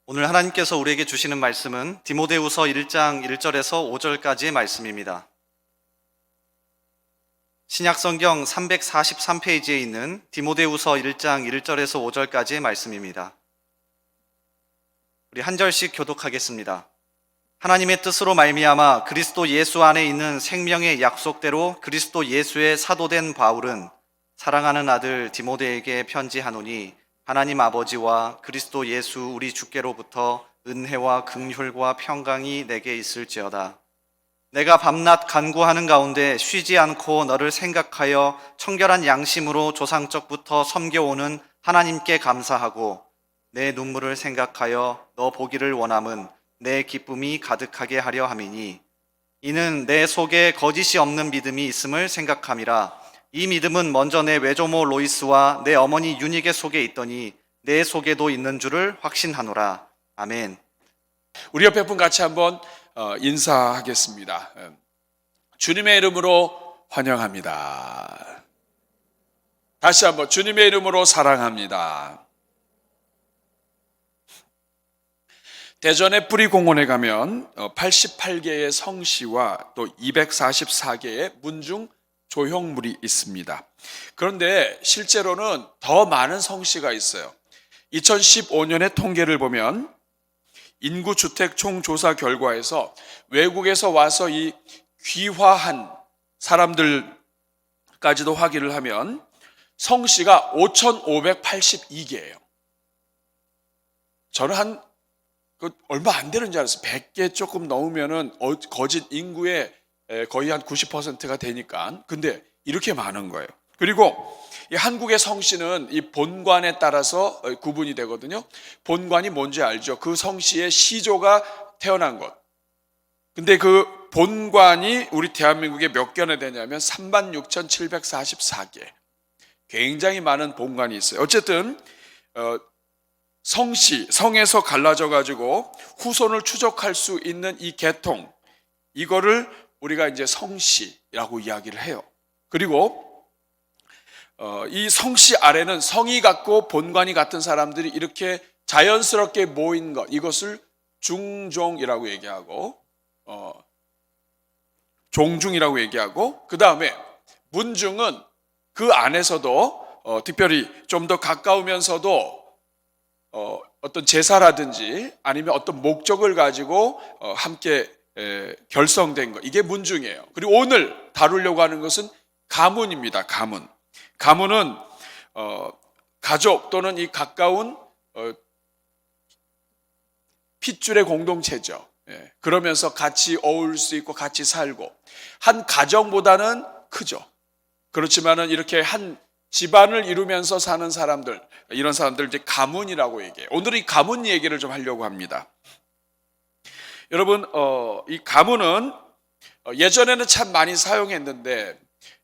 오늘 하나님께서 우리에게 주시는 말씀은 디모데후서 1장 1절에서 5절까지의 말씀입니다. 신약성경 343페이지에 있는 디모데후서 1장 1절에서 5절까지의 말씀입니다. 우리 한 절씩 교독하겠습니다. 하나님의 뜻으로 말미암아 그리스도 예수 안에 있는 생명의 약속대로 그리스도 예수의 사도된 바울은 사랑하는 아들 디모데에게 편지하노니 하나님 아버지와 그리스도 예수 우리 주께로부터 은혜와 긍휼과 평강이 내게 있을지어다. 내가 밤낮 간구하는 가운데 쉬지 않고 너를 생각하여 청결한 양심으로 조상적부터 섬겨오는 하나님께 감사하고 내 눈물을 생각하여 너 보기를 원함은 내 기쁨이 가득하게 하려 함이니 이는 내 속에 거짓이 없는 믿음이 있음을 생각함이라. 이 믿음은 먼저 내 외조모 로이스와 내 어머니 유니게 속에 있더니 내 속에도 있는 줄을 확신하노라. 아멘. 우리 옆에 분 같이 한번 인사하겠습니다. 주님의 이름으로 환영합니다. 다시 한번 주님의 이름으로 사랑합니다. 대전의 뿌리공원에 가면 88개의 성씨와 또 244개의 문중 조형물이 있습니다. 그런데 실제로는 더 많은 성씨가 있어요. 2015년의 통계를 보면 인구주택 총조사 결과에서 외국에서 와서 이 귀화한 사람들까지도 확인을 하면 성씨가 5,582개예요. 저는 얼마 안 되는 줄 알았어요. 100개 조금 넘으면은 거짓 인구의 거의 한 90%가 되니까. 근데 이렇게 많은 거예요. 그리고 이 한국의 성씨는 이 본관에 따라서 구분이 되거든요. 본관이 뭔지 알죠? 그 성씨의 시조가 태어난 것. 근데 그 본관이 우리 대한민국에 몇 개나 되냐면 36,744개. 굉장히 많은 본관이 있어요. 어쨌든 성씨, 성에서 갈라져 가지고 후손을 추적할 수 있는 이 계통, 이거를 우리가 이제 성씨라고 이야기를 해요. 그리고 이 성씨 아래는 성이 같고 본관이 같은 사람들이 이렇게 자연스럽게 모인 것, 이것을 중종이라고 얘기하고 종중이라고 얘기하고, 그 다음에 문중은 그 안에서도 특별히 좀 더 가까우면서도 어떤 제사라든지 아니면 어떤 목적을 가지고 함께 결성된 것, 이게 문중이에요. 그리고 오늘 다루려고 하는 것은 가문입니다. 가문은 가족 또는 이 가까운 핏줄의 공동체죠. 그러면서 같이 어울릴 수 있고 같이 살고, 한 가정보다는 크죠. 그렇지만은 이렇게 한 집안을 이루면서 사는 사람들, 이런 사람들 이제 가문이라고 얘기해요. 오늘 이 가문 얘기를 좀 하려고 합니다. 여러분, 이 가문은 예전에는 참 많이 사용했는데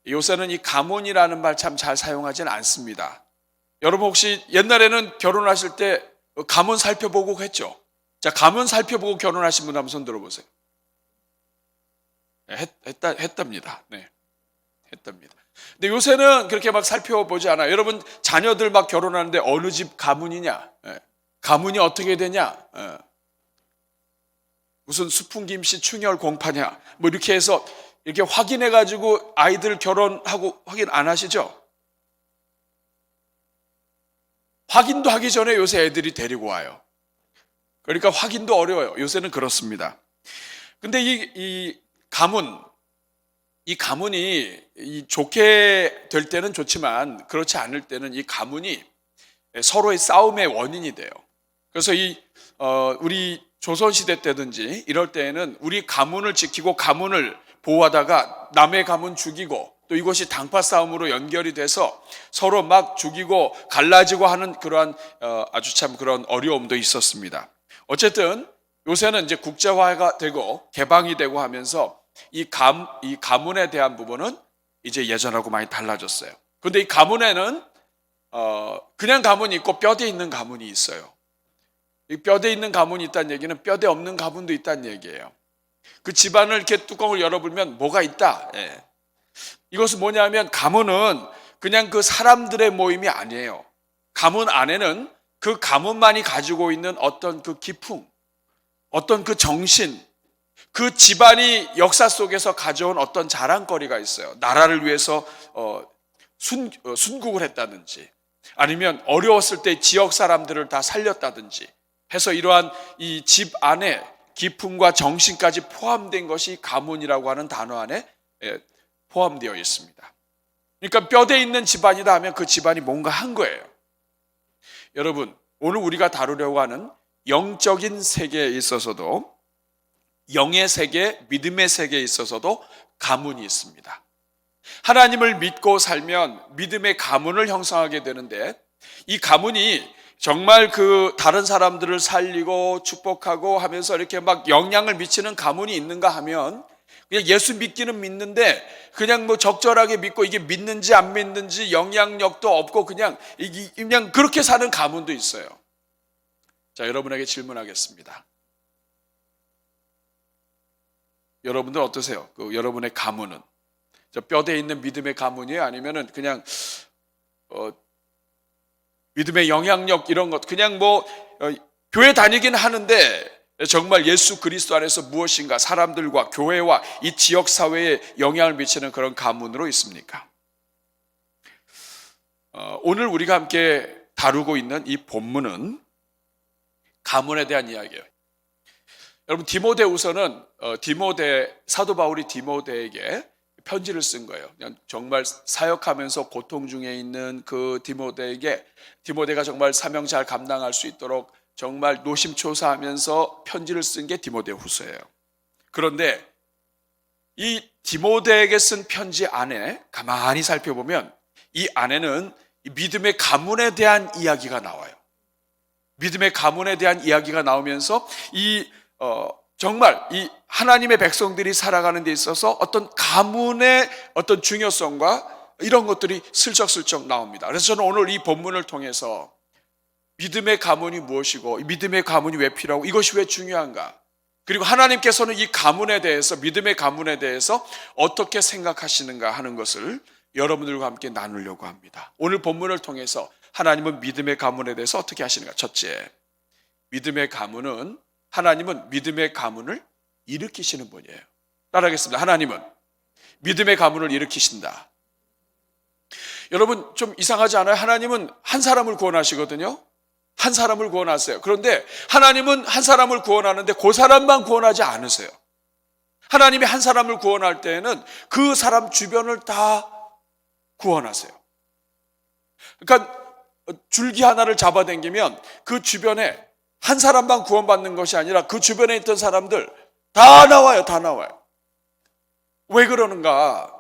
요새는 이 가문이라는 말 참 잘 사용하지는 않습니다. 여러분 혹시 옛날에는 결혼하실 때 가문 살펴보고 했죠? 자, 가문 살펴보고 결혼하신 분 한번 손 들어보세요. 했답니다. 네, 했답니다. 근데 요새는 그렇게 막 살펴보지 않아요. 여러분 자녀들 막 결혼하는데 어느 집 가문이냐? 가문이 어떻게 되냐? 무슨 수풍김씨 충혈 공파냐? 뭐 이렇게 해서 이렇게 확인해 가지고 아이들 결혼하고 확인 안 하시죠? 확인도 하기 전에 요새 애들이 데리고 와요. 그러니까 확인도 어려워요. 요새는 그렇습니다. 근데 이 가문이 좋게 될 때는 좋지만 그렇지 않을 때는 이 가문이 서로의 싸움의 원인이 돼요. 그래서 우리 조선시대 때든지 이럴 때에는 우리 가문을 지키고 가문을 보호하다가 남의 가문 죽이고, 또 이것이 당파 싸움으로 연결이 돼서 서로 막 죽이고 갈라지고 하는 그러한 아주 참 그런 어려움도 있었습니다. 어쨌든 요새는 이제 국제화가 되고 개방이 되고 하면서 이 가문에 대한 부분은 이제 예전하고 많이 달라졌어요. 그런데 이 가문에는 그냥 가문이 있고 뼈대 있는 가문이 있어요. 이 뼈대 있는 가문이 있다는 얘기는 뼈대 없는 가문도 있다는 얘기예요. 그 집안을 이렇게 뚜껑을 열어보면 뭐가 있다. 이것은 뭐냐면 가문은 그냥 그 사람들의 모임이 아니에요. 가문 안에는 그 가문만이 가지고 있는 어떤 그 기풍, 어떤 그 정신, 그 집안이 역사 속에서 가져온 어떤 자랑거리가 있어요. 나라를 위해서 순국을 했다든지, 아니면 어려웠을 때 지역 사람들을 다 살렸다든지 해서 이러한 이 집 안에 기품과 정신까지 포함된 것이 가문이라고 하는 단어 안에 포함되어 있습니다. 그러니까 뼈대 있는 집안이다 하면 그 집안이 뭔가 한 거예요. 여러분, 오늘 우리가 다루려고 하는 영적인 세계에 있어서도, 영의 세계, 믿음의 세계에 있어서도 가문이 있습니다. 하나님을 믿고 살면 믿음의 가문을 형성하게 되는데, 이 가문이 정말 그 다른 사람들을 살리고 축복하고 하면서 이렇게 막 영향을 미치는 가문이 있는가 하면, 그냥 예수 믿기는 믿는데 그냥 뭐 적절하게 믿고 이게 믿는지 안 믿는지 영향력도 없고 그냥 그렇게 사는 가문도 있어요. 자, 여러분에게 질문하겠습니다. 여러분들 어떠세요? 그 여러분의 가문은 저 뼈대에 있는 믿음의 가문이에요? 아니면은 그냥 믿음의 영향력 이런 것, 그냥 교회 다니긴 하는데 정말 예수 그리스도 안에서 무엇인가 사람들과 교회와 이 지역 사회에 영향을 미치는 그런 가문으로 있습니까? 오늘 우리가 함께 다루고 있는 이 본문은 가문에 대한 이야기예요. 여러분, 디모데후서는 사도 바울이 디모데에게 편지를 쓴 거예요. 그냥 정말 사역하면서 고통 중에 있는 그 디모데가 정말 사명 잘 감당할 수 있도록 정말 노심초사하면서 편지를 쓴 게 디모데후서예요. 그런데 이 디모데에게 쓴 편지 안에 가만히 살펴보면 이 안에는 믿음의 가문에 대한 이야기가 나와요. 믿음의 가문에 대한 이야기가 나오면서 정말 이 하나님의 백성들이 살아가는 데 있어서 어떤 가문의 어떤 중요성과 이런 것들이 슬쩍슬쩍 나옵니다. 그래서 저는 오늘 이 본문을 통해서 믿음의 가문이 무엇이고, 믿음의 가문이 왜 필요하고, 이것이 왜 중요한가, 그리고 하나님께서는 이 가문에 대해서, 믿음의 가문에 대해서 어떻게 생각하시는가 하는 것을 여러분들과 함께 나누려고 합니다. 오늘 본문을 통해서 하나님은 믿음의 가문에 대해서 어떻게 하시는가. 첫째, 하나님은 믿음의 가문을 일으키시는 분이에요. 따라하겠습니다. 하나님은 믿음의 가문을 일으키신다. 여러분, 좀 이상하지 않아요? 하나님은 한 사람을 구원하시거든요. 한 사람을 구원하세요. 그런데 하나님은 한 사람을 구원하는데 그 사람만 구원하지 않으세요. 하나님이 한 사람을 구원할 때에는 그 사람 주변을 다 구원하세요. 그러니까 줄기 하나를 잡아당기면 그 주변에 한 사람만 구원받는 것이 아니라 그 주변에 있던 사람들 다 나와요. 다 나와요. 왜 그러는가?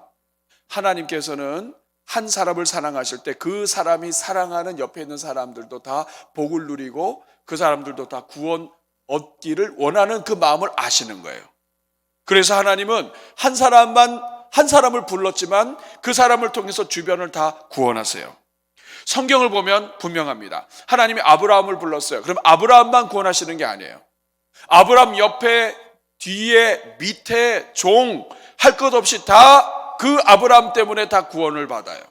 하나님께서는 한 사람을 사랑하실 때 그 사람이 사랑하는 옆에 있는 사람들도 다 복을 누리고 그 사람들도 다 구원 얻기를 원하는 그 마음을 아시는 거예요. 그래서 하나님은 한 사람을 불렀지만 그 사람을 통해서 주변을 다 구원하세요. 성경을 보면 분명합니다. 하나님이 아브라함을 불렀어요. 그럼 아브라함만 구원하시는 게 아니에요. 아브라함 옆에, 뒤에, 밑에, 종 할 것 없이 다 그 아브라함 때문에 다 구원을 받아요.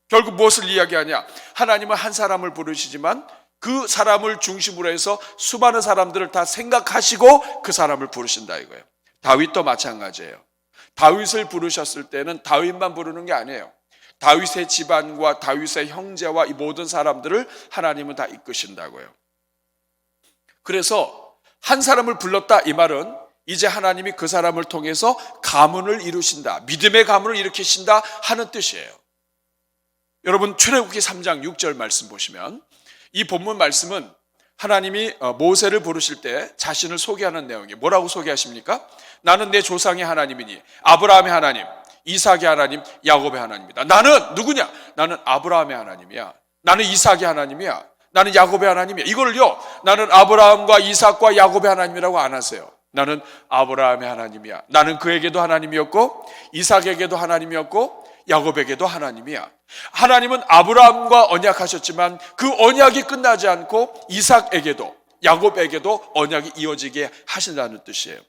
결국 무엇을 이야기하냐? 하나님은 한 사람을 부르시지만 그 사람을 중심으로 해서 수많은 사람들을 다 생각하시고 그 사람을 부르신다 이거예요. 다윗도 마찬가지예요. 다윗을 부르셨을 때는 다윗만 부르는 게 아니에요. 다윗의 집안과 다윗의 형제와 이 모든 사람들을 하나님은 다 이끄신다고요. 그래서 한 사람을 불렀다 이 말은 이제 하나님이 그 사람을 통해서 가문을 이루신다, 믿음의 가문을 일으키신다 하는 뜻이에요. 여러분, 출애굽기 3장 6절 말씀 보시면 이 본문 말씀은 하나님이 모세를 부르실 때 자신을 소개하는 내용이에요. 뭐라고 소개하십니까? 나는 내 조상의 하나님이니 아브라함의 하나님, 이삭의 하나님, 야곱의 하나님이다. 나는 누구냐? 나는 아브라함의 하나님이야. 나는 이삭의 하나님이야. 나는 야곱의 하나님이야. 이걸요, 나는 아브라함과 이삭과 야곱의 하나님이라고 안 하세요. 나는 아브라함의 하나님이야. 나는 그에게도 하나님이었고 이삭에게도 하나님이었고 야곱에게도 하나님이야. 하나님은 아브라함과 언약하셨지만 그 언약이 끝나지 않고 이삭에게도 야곱에게도 언약이 이어지게 하신다는 뜻이에요.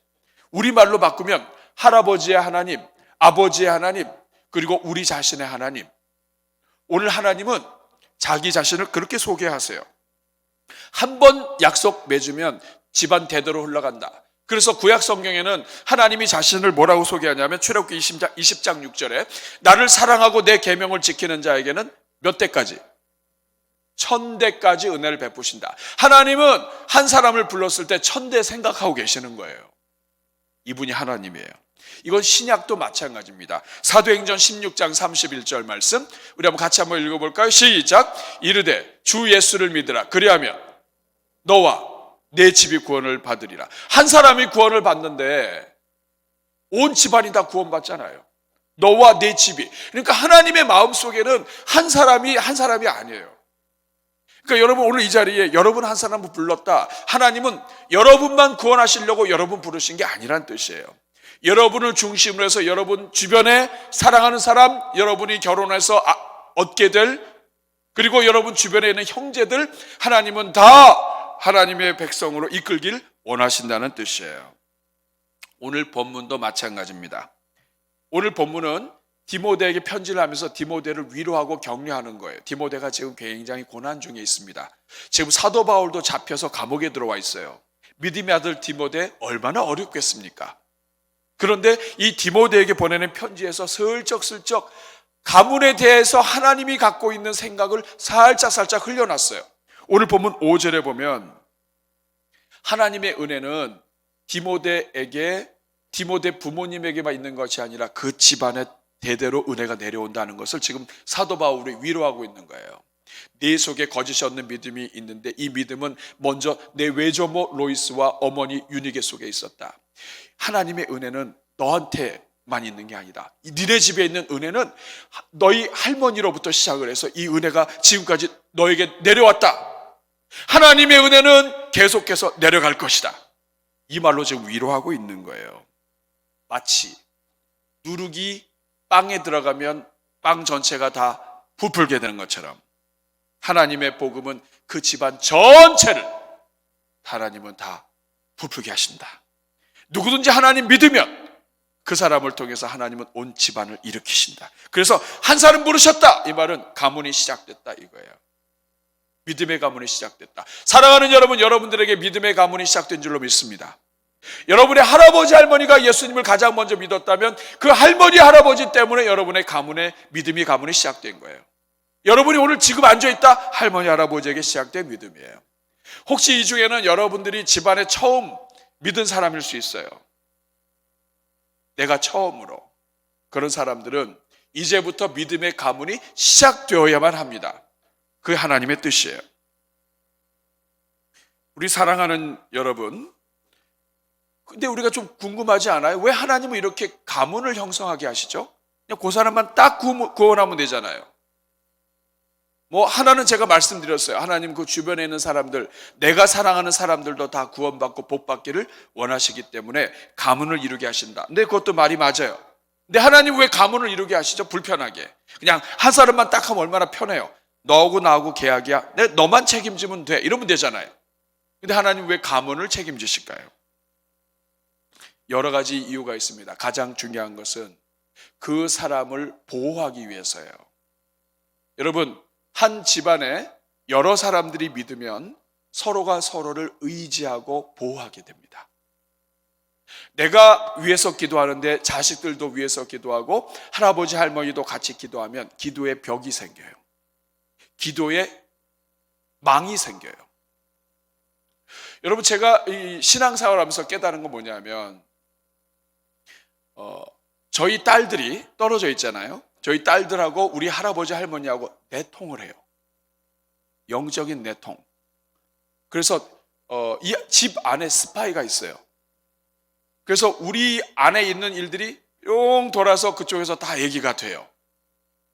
우리말로 바꾸면 할아버지의 하나님, 아버지의 하나님, 그리고 우리 자신의 하나님. 오늘 하나님은 자기 자신을 그렇게 소개하세요. 한 번 약속 맺으면 집안 대대로 흘러간다. 그래서 구약 성경에는 하나님이 자신을 뭐라고 소개하냐면 출애굽기 20장 6절에 나를 사랑하고 내 계명을 지키는 자에게는 몇 대까지? 1000대까지 은혜를 베푸신다. 하나님은 한 사람을 불렀을 때 1000대 생각하고 계시는 거예요. 이분이 하나님이에요. 이건 신약도 마찬가지입니다. 사도행전 16장 31절 말씀 우리 같이 한번 읽어볼까요? 시작. 이르되 주 예수를 믿으라. 그리하면 너와 내 집이 구원을 받으리라. 한 사람이 구원을 받는데 온 집안이 다 구원받잖아요. 너와 내 집이. 그러니까 하나님의 마음속에는 한 사람이 아니에요. 그러니까 여러분 오늘 이 자리에 여러분 한 사람을 불렀다. 하나님은 여러분만 구원하시려고 여러분 부르신 게 아니란 뜻이에요. 여러분을 중심으로 해서 여러분 주변에 사랑하는 사람, 여러분이 결혼해서 얻게 될, 그리고 여러분 주변에 있는 형제들, 하나님은 다 하나님의 백성으로 이끌길 원하신다는 뜻이에요. 오늘 본문도 마찬가지입니다. 오늘 본문은 디모데에게 편지를 하면서 디모데를 위로하고 격려하는 거예요. 디모데가 지금 굉장히 고난 중에 있습니다. 지금 사도 바울도 잡혀서 감옥에 들어와 있어요. 믿음의 아들 디모데 얼마나 어렵겠습니까? 그런데 이 디모데에게 보내는 편지에서 슬쩍슬쩍 가문에 대해서 하나님이 갖고 있는 생각을 살짝 흘려놨어요. 오늘 본문 5절에 보면 하나님의 은혜는 디모데 부모님에게만 있는 것이 아니라 그 집안에 대대로 은혜가 내려온다는 것을 지금 사도 바울이 위로하고 있는 거예요. 네 속에 거짓이 없는 믿음이 있는데 이 믿음은 먼저 내 외조모 로이스와 어머니 유니게 속에 있었다. 하나님의 은혜는 너한테만 있는 게 아니다. 니네 집에 있는 은혜는 너희 할머니로부터 시작을 해서 이 은혜가 지금까지 너에게 내려왔다. 하나님의 은혜는 계속해서 내려갈 것이다. 이 말로 지금 위로하고 있는 거예요. 마치 누룩이 빵에 들어가면 빵 전체가 다 부풀게 되는 것처럼 하나님의 복음은 그 집안 전체를 하나님은 다 부풀게 하신다. 누구든지 하나님 믿으면 그 사람을 통해서 하나님은 온 집안을 일으키신다. 그래서 한 사람 부르셨다. 이 말은 가문이 시작됐다 이거예요. 믿음의 가문이 시작됐다. 사랑하는 여러분, 여러분들에게 믿음의 가문이 시작된 줄로 믿습니다. 여러분의 할아버지 할머니가 예수님을 가장 먼저 믿었다면 그 할머니 할아버지 때문에 여러분의 가문의 믿음의 가문이 시작된 거예요. 여러분이 오늘 지금 앉아있다 할머니 할아버지에게 시작된 믿음이에요. 혹시 이 중에는 여러분들이 집안에 처음 믿은 사람일 수 있어요. 내가 처음으로. 그런 사람들은 이제부터 믿음의 가문이 시작되어야만 합니다. 그게 하나님의 뜻이에요. 우리 사랑하는 여러분, 근데 우리가 좀 궁금하지 않아요? 왜 하나님은 이렇게 가문을 형성하게 하시죠? 그냥 그 사람만 딱 구원하면 되잖아요. 하나는 제가 말씀드렸어요. 하나님 그 주변에 있는 사람들, 내가 사랑하는 사람들도 다 구원받고 복받기를 원하시기 때문에 가문을 이루게 하신다. 근데 그것도 말이 맞아요. 근데 하나님 왜 가문을 이루게 하시죠? 불편하게. 그냥 한 사람만 딱 하면 얼마나 편해요. 너하고 나하고 계약이야. 너만 책임지면 돼. 이러면 되잖아요. 근데 하나님 왜 가문을 책임지실까요? 여러 가지 이유가 있습니다. 가장 중요한 것은 그 사람을 보호하기 위해서예요. 여러분, 한 집안에 여러 사람들이 믿으면 서로가 서로를 의지하고 보호하게 됩니다. 내가 위해서 기도하는데 자식들도 위해서 기도하고 할아버지 할머니도 같이 기도하면 기도의 벽이 생겨요. 기도의 망이 생겨요. 여러분, 제가 이 신앙생활을 하면서 깨달은 건 뭐냐면 저희 딸들이 떨어져 있잖아요. 저희 딸들하고 우리 할아버지 할머니하고 내통을 해요. 영적인 내통. 그래서 이 집 안에 스파이가 있어요. 그래서 우리 안에 있는 일들이 용 돌아서 그쪽에서 다 얘기가 돼요.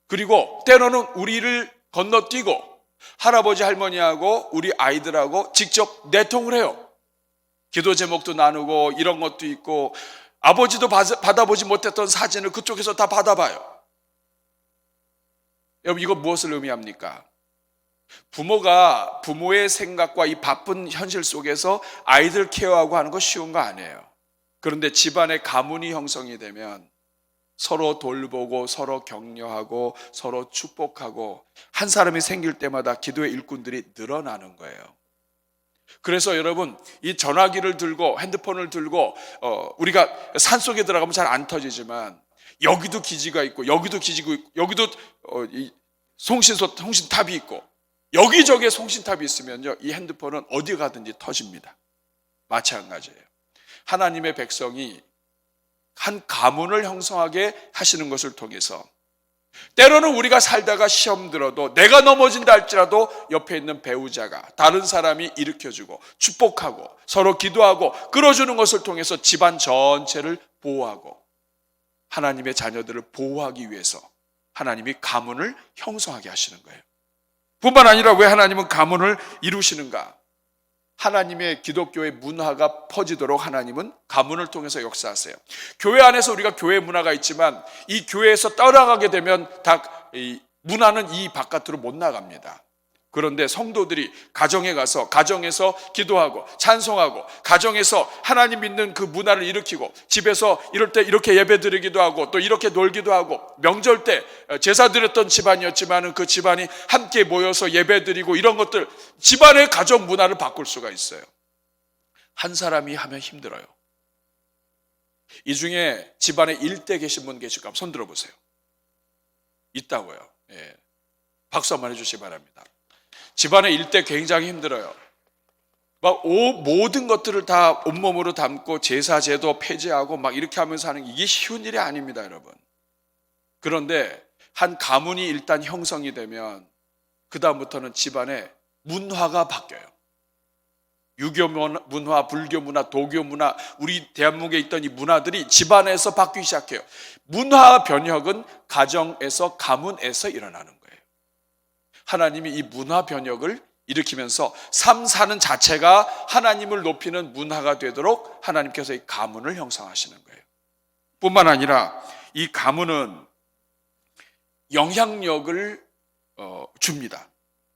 그리고 때로는 우리를 건너뛰고 할아버지 할머니하고 우리 아이들하고 직접 내통을 해요. 기도 제목도 나누고 이런 것도 있고 아버지도 받아보지 못했던 사진을 그쪽에서 다 받아봐요. 여러분, 이거 무엇을 의미합니까? 부모가 부모의 생각과 이 바쁜 현실 속에서 아이들 케어하고 하는 거 쉬운 거 아니에요. 그런데 집안의 가문이 형성이 되면 서로 돌보고 서로 격려하고 서로 축복하고 한 사람이 생길 때마다 기도의 일꾼들이 늘어나는 거예요. 그래서 여러분, 이 전화기를 들고 핸드폰을 들고 우리가 산속에 들어가면 잘 안 터지지만 여기도 기지가 있고 여기도 기지가 있고 여기도 이 송신탑이 있고 여기저기에 송신탑이 있으면요, 이 핸드폰은 어디 가든지 터집니다. 마찬가지예요. 하나님의 백성이 한 가문을 형성하게 하시는 것을 통해서 때로는 우리가 살다가 시험 들어도 내가 넘어진다 할지라도 옆에 있는 배우자가, 다른 사람이 일으켜주고 축복하고 서로 기도하고 끌어주는 것을 통해서 집안 전체를 보호하고 하나님의 자녀들을 보호하기 위해서 하나님이 가문을 형성하게 하시는 거예요. 뿐만 아니라 왜 하나님은 가문을 이루시는가? 하나님의 기독교의 문화가 퍼지도록 하나님은 가문을 통해서 역사하세요. 교회 안에서 우리가 교회 문화가 있지만 이 교회에서 떠나가게 되면 이 문화는 이 바깥으로 못 나갑니다. 그런데 성도들이 가정에 가서 가정에서 기도하고 찬송하고 가정에서 하나님 믿는 그 문화를 일으키고 집에서 이럴 때 이렇게 예배 드리기도 하고 또 이렇게 놀기도 하고 명절 때 제사 드렸던 집안이었지만 그 집안이 함께 모여서 예배 드리고 이런 것들, 집안의 가정 문화를 바꿀 수가 있어요. 한 사람이 하면 힘들어요. 이 중에 집안에 일대 계신 분 계실까? 손 들어보세요. 있다고요. 예. 박수 한번 해주시기 바랍니다. 집안의 일대 굉장히 힘들어요. 모든 것들을 다 온몸으로 담고 제사 제도 폐지하고 막 이렇게 하면서 하는 이게 쉬운 일이 아닙니다, 여러분. 그런데 한 가문이 일단 형성이 되면 그 다음부터는 집안의 문화가 바뀌어요. 유교 문화, 불교 문화, 도교 문화, 우리 대한민국에 있던 이 문화들이 집안에서 바뀌기 시작해요. 문화 변혁은 가정에서, 가문에서 일어나는 거예요. 하나님이 이 문화 변혁을 일으키면서 삶 사는 자체가 하나님을 높이는 문화가 되도록 하나님께서 이 가문을 형성하시는 거예요. 뿐만 아니라 이 가문은 영향력을 줍니다.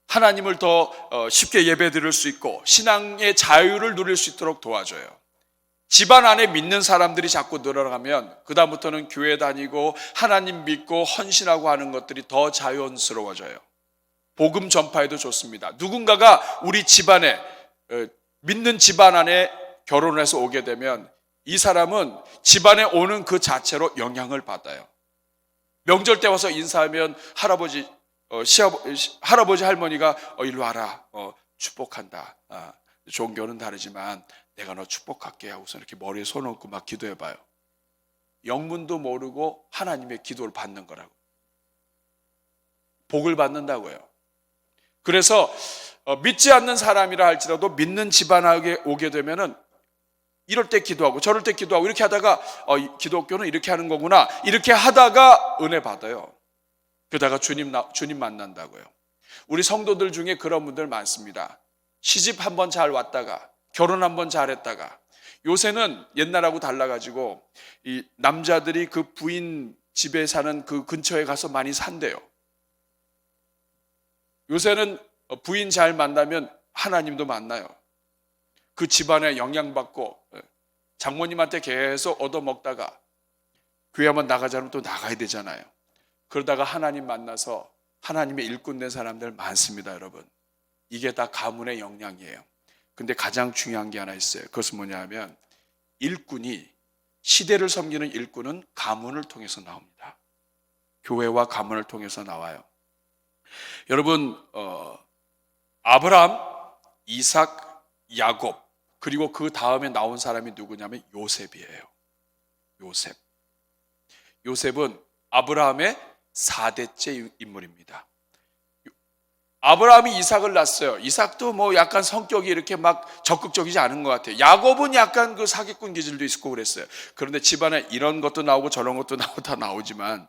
하나님을 더 쉽게 예배 드릴 수 있고 신앙의 자유를 누릴 수 있도록 도와줘요. 집안 안에 믿는 사람들이 자꾸 늘어나면 그 다음부터는 교회 다니고 하나님 믿고 헌신하고 하는 것들이 더 자연스러워져요. 복음 전파에도 좋습니다. 누군가가 우리 집안에, 믿는 집안 안에 결혼을 해서 오게 되면 이 사람은 집안에 오는 그 자체로 영향을 받아요. 명절 때 와서 인사하면 할아버지 할머니가 일로 와라, 축복한다. 종교는 다르지만 내가 너 축복할게 하고서 이렇게 머리에 손 얹고 막 기도해봐요. 영문도 모르고 하나님의 기도를 받는 거라고. 복을 받는다고요. 그래서 믿지 않는 사람이라 할지라도 믿는 집안에 오게 되면은 이럴 때 기도하고 저럴 때 기도하고 이렇게 하다가 기독교는 이렇게 하는 거구나, 이렇게 하다가 은혜 받아요. 그러다가 주님 만난다고요. 우리 성도들 중에 그런 분들 많습니다. 시집 한번 잘 왔다가 결혼 한번 잘했다가 요새는 옛날하고 달라가지고 이 남자들이 그 부인 집에 사는 그 근처에 가서 많이 산대요. 요새는 부인 잘 만나면 하나님도 만나요. 그 집안에 영향받고 장모님한테 계속 얻어먹다가 교회 한번 나가자면 또 나가야 되잖아요. 그러다가 하나님 만나서 하나님의 일꾼 된 사람들 많습니다, 여러분. 이게 다 가문의 영향이에요. 근데 가장 중요한 게 하나 있어요. 그것은 뭐냐 하면 일꾼이, 시대를 섬기는 일꾼은 가문을 통해서 나옵니다. 교회와 가문을 통해서 나와요. 여러분, 아브라함, 이삭, 야곱, 그리고 그 다음에 나온 사람이 누구냐면 요셉이에요. 요셉은 아브라함의 4대째 인물입니다. 아브라함이 이삭을 낳았어요. 이삭도 뭐 약간 성격이 이렇게 막 적극적이지 않은 것 같아요. 야곱은 약간 그 사기꾼 기질도 있고 그랬어요. 그런데 집안에 이런 것도 나오고 저런 것도 나오고 다 나오지만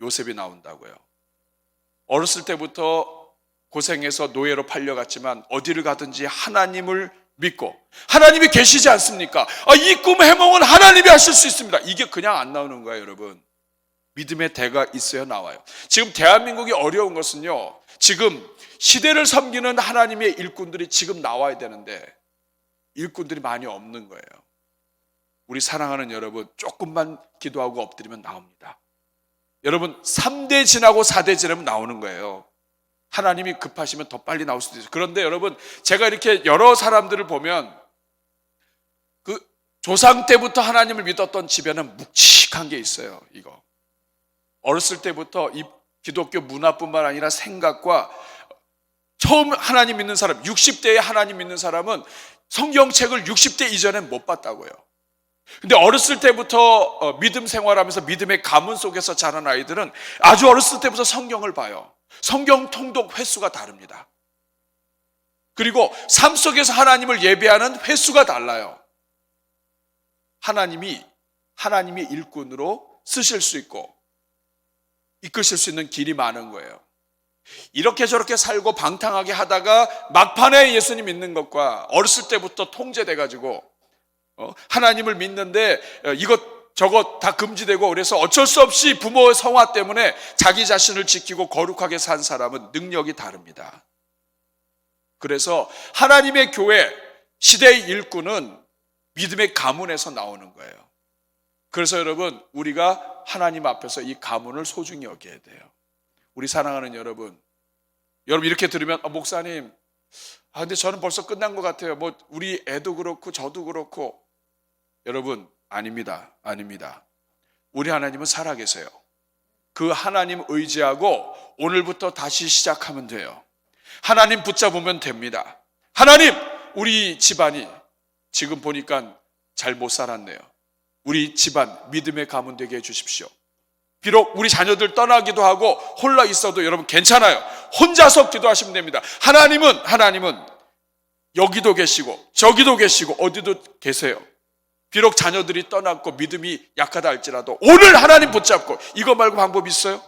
요셉이 나온다고요. 어렸을 때부터 고생해서 노예로 팔려갔지만 어디를 가든지 하나님을 믿고, 하나님이 계시지 않습니까? 이 꿈 해몽은 하나님이 하실 수 있습니다. 이게 그냥 안 나오는 거예요, 여러분. 믿음의 대가 있어야 나와요. 지금 대한민국이 어려운 것은요, 지금 시대를 섬기는 하나님의 일꾼들이 지금 나와야 되는데 일꾼들이 많이 없는 거예요. 우리 사랑하는 여러분, 조금만 기도하고 엎드리면 나옵니다. 여러분, 3대 지나고 4대 지나면 나오는 거예요. 하나님이 급하시면 더 빨리 나올 수도 있어요. 그런데 여러분, 제가 이렇게 여러 사람들을 보면 그 조상 때부터 하나님을 믿었던 집에는 묵직한 게 있어요. 이거 어렸을 때부터 이 기독교 문화뿐만 아니라 생각과, 처음 하나님 믿는 사람, 60대에 하나님 믿는 사람은 성경책을 60대 이전엔 못 봤다고요. 근데 어렸을 때부터 믿음 생활하면서 믿음의 가문 속에서 자란 아이들은 아주 어렸을 때부터 성경을 봐요. 성경 통독 횟수가 다릅니다. 그리고 삶 속에서 하나님을 예배하는 횟수가 달라요. 하나님이 일꾼으로 쓰실 수 있고 이끄실 수 있는 길이 많은 거예요. 이렇게 저렇게 살고 방탕하게 하다가 막판에 예수님 믿는 것과 어렸을 때부터 통제돼가지고 하나님을 믿는데 이것 저것 다 금지되고, 그래서 어쩔 수 없이 부모의 성화 때문에 자기 자신을 지키고 거룩하게 산 사람은 능력이 다릅니다. 그래서 하나님의 교회, 시대의 일꾼은 믿음의 가문에서 나오는 거예요. 그래서 여러분, 우리가 하나님 앞에서 이 가문을 소중히 여겨야 돼요. 우리 사랑하는 여러분 이렇게 들으면 목사님, 근데 저는 벌써 끝난 것 같아요. 뭐 우리 애도 그렇고 저도 그렇고. 여러분, 아닙니다. 우리 하나님은 살아계세요. 그 하나님 의지하고 오늘부터 다시 시작하면 돼요. 하나님 붙잡으면 됩니다. 하나님, 우리 집안이 지금 보니까 잘 못 살았네요. 우리 집안 믿음의 가문 되게 해주십시오. 비록 우리 자녀들 떠나기도 하고 홀라 있어도 여러분 괜찮아요. 혼자서 기도하시면 됩니다. 하나님은 여기도 계시고 저기도 계시고 어디도 계세요. 비록 자녀들이 떠났고 믿음이 약하다 할지라도 오늘 하나님 붙잡고, 이거 말고 방법 있어요?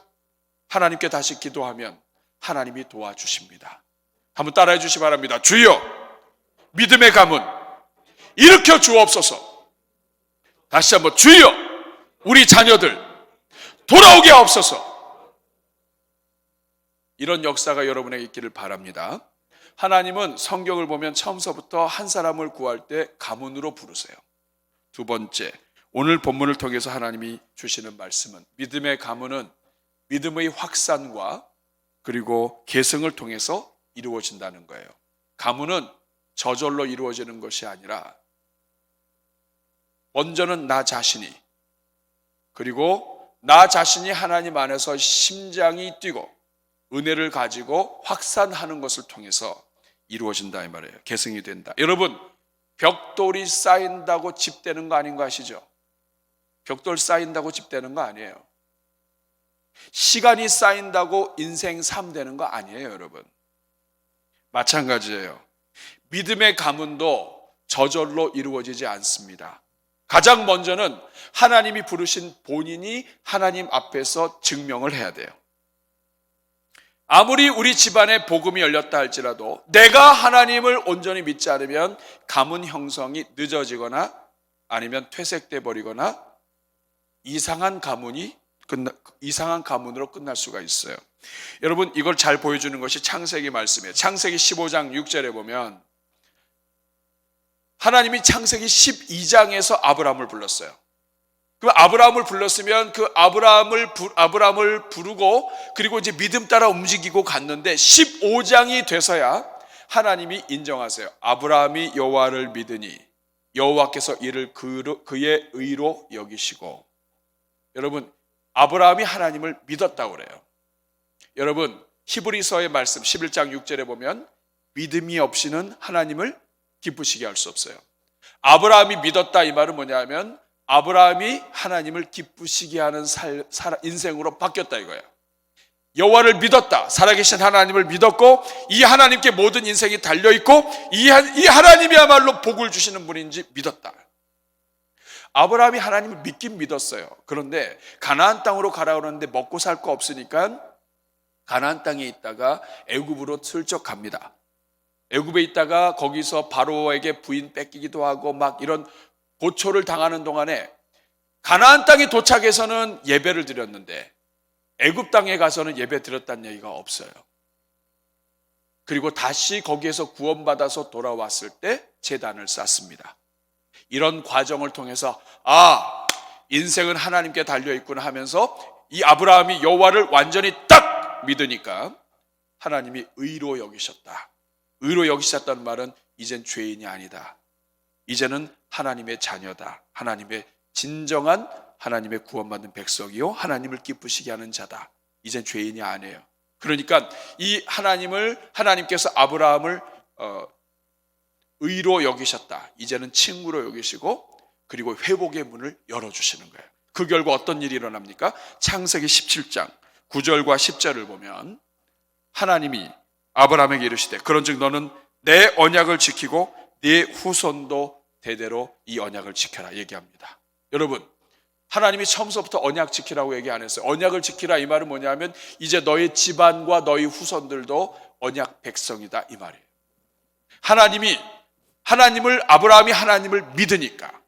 하나님께 다시 기도하면 하나님이 도와주십니다. 한번 따라해 주시기 바랍니다. 주여, 믿음의 가문 일으켜 주옵소서. 다시 한번, 주여, 우리 자녀들 돌아오게 하옵소서. 이런 역사가 여러분에게 있기를 바랍니다. 하나님은 성경을 보면 처음서부터 한 사람을 구할 때 가문으로 부르세요. 두 번째, 오늘 본문을 통해서 하나님이 주시는 말씀은, 믿음의 가문은 믿음의 확산과 그리고 계승을 통해서 이루어진다는 거예요. 가문은 저절로 이루어지는 것이 아니라 먼저는 나 자신이, 그리고 나 자신이 하나님 안에서 심장이 뛰고 은혜를 가지고 확산하는 것을 통해서 이루어진다 이 말이에요. 계승이 된다. 여러분, 벽돌이 쌓인다고 집 되는 거 아닌 거 아시죠? 벽돌 쌓인다고 집 되는 거 아니에요. 시간이 쌓인다고 인생 삶 되는 거 아니에요, 여러분. 마찬가지예요. 믿음의 가문도 저절로 이루어지지 않습니다. 가장 먼저는 하나님이 부르신 본인이 하나님 앞에서 증명을 해야 돼요. 아무리 우리 집안에 복음이 열렸다 할지라도 내가 하나님을 온전히 믿지 않으면 가문 형성이 늦어지거나 아니면 퇴색돼 버리거나 이상한 가문으로 끝날 수가 있어요. 여러분, 이걸 잘 보여주는 것이 창세기 말씀이에요. 창세기 15장 6절에 보면 하나님이 창세기 12장에서 아브라함을 불렀어요. 그럼 아브라함을 불렀으면 그 아브라함을 부르고 그리고 이제 믿음 따라 움직이고 갔는데 15장이 돼서야 하나님이 인정하세요. 아브라함이 여호와를 믿으니 여호와께서 이를 그의 의로 여기시고. 여러분, 아브라함이 하나님을 믿었다고 그래요. 여러분, 히브리서의 말씀 11장 6절에 보면 믿음이 없이는 하나님을 기쁘시게 할 수 없어요. 아브라함이 믿었다 이 말은 뭐냐면 아브라함이 하나님을 기쁘시게 하는 인생으로 바뀌었다 이거예요. 여호와를 믿었다. 살아계신 하나님을 믿었고 이 하나님께 모든 인생이 달려있고 이 하나님이야말로 복을 주시는 분인지 믿었다. 아브라함이 하나님을 믿긴 믿었어요. 그런데 가나안 땅으로 가라 그러는데 먹고 살 거 없으니까 가나안 땅에 있다가 애굽으로 슬쩍 갑니다. 애굽에 있다가 거기서 바로에게 부인 뺏기기도 하고 막 이런 고초를 당하는 동안에 가나안 땅에 도착해서는 예배를 드렸는데 애굽 땅에 가서는 예배 드렸다는 얘기가 없어요. 그리고 다시 거기에서 구원받아서 돌아왔을 때 제단을 쌓습니다. 이런 과정을 통해서 인생은 하나님께 달려있구나 하면서 이 아브라함이 여호와를 완전히 딱 믿으니까 하나님이 의로 여기셨다. 의로 여기셨다는 말은 이젠 죄인이 아니다. 이제는 하나님의 자녀다. 하나님의 진정한 하나님의 구원받는 백성이요 하나님을 기쁘시게 하는 자다. 이젠 죄인이 아니에요. 그러니까 이 하나님께서 아브라함을 의로 여기셨다. 이제는 친구로 여기시고 그리고 회복의 문을 열어주시는 거예요. 그 결과 어떤 일이 일어납니까? 창세기 17장 9절과 10절을 보면 하나님이 아브라함에게 이르시되 그런즉 너는 내 언약을 지키고 네 후손도 대대로 이 언약을 지켜라 얘기합니다. 여러분, 하나님이 처음부터 언약 지키라고 얘기 안 했어요. 언약을 지키라 이 말은 뭐냐면 이제 너희 집안과 너희 후손들도 언약 백성이다 이 말이에요. 아브라함이 하나님을 믿으니까,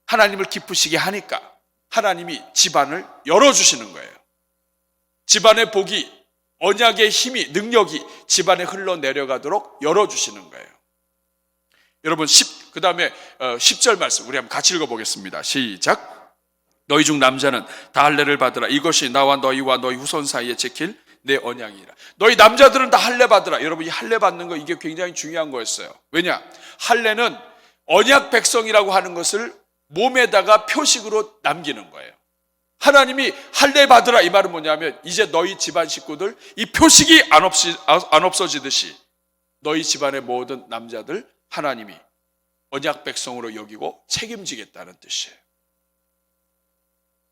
하나님을 기쁘시게 하니까 하나님이 집안을 열어주시는 거예요. 집안의 복이, 언약의 힘이, 능력이 집안에 흘러내려가도록 열어주시는 거예요. 여러분, 그 다음에 10절 말씀 우리 한번 같이 읽어보겠습니다. 시작. 너희 중 남자는 다 할례를 받으라. 이것이 나와 너희와 너희 후손 사이에 지킬 내 언약이라. 너희 남자들은 다 할례 받으라. 여러분, 이 할례 받는 거 이게 굉장히 중요한 거였어요. 왜냐? 할례는 언약 백성이라고 하는 것을 몸에다가 표식으로 남기는 거예요. 하나님이 할례 받으라 이 말은 뭐냐면 이제 너희 집안 식구들 이 표식이 안 없어지듯이 너희 집안의 모든 남자들 하나님이 언약 백성으로 여기고 책임지겠다는 뜻이에요.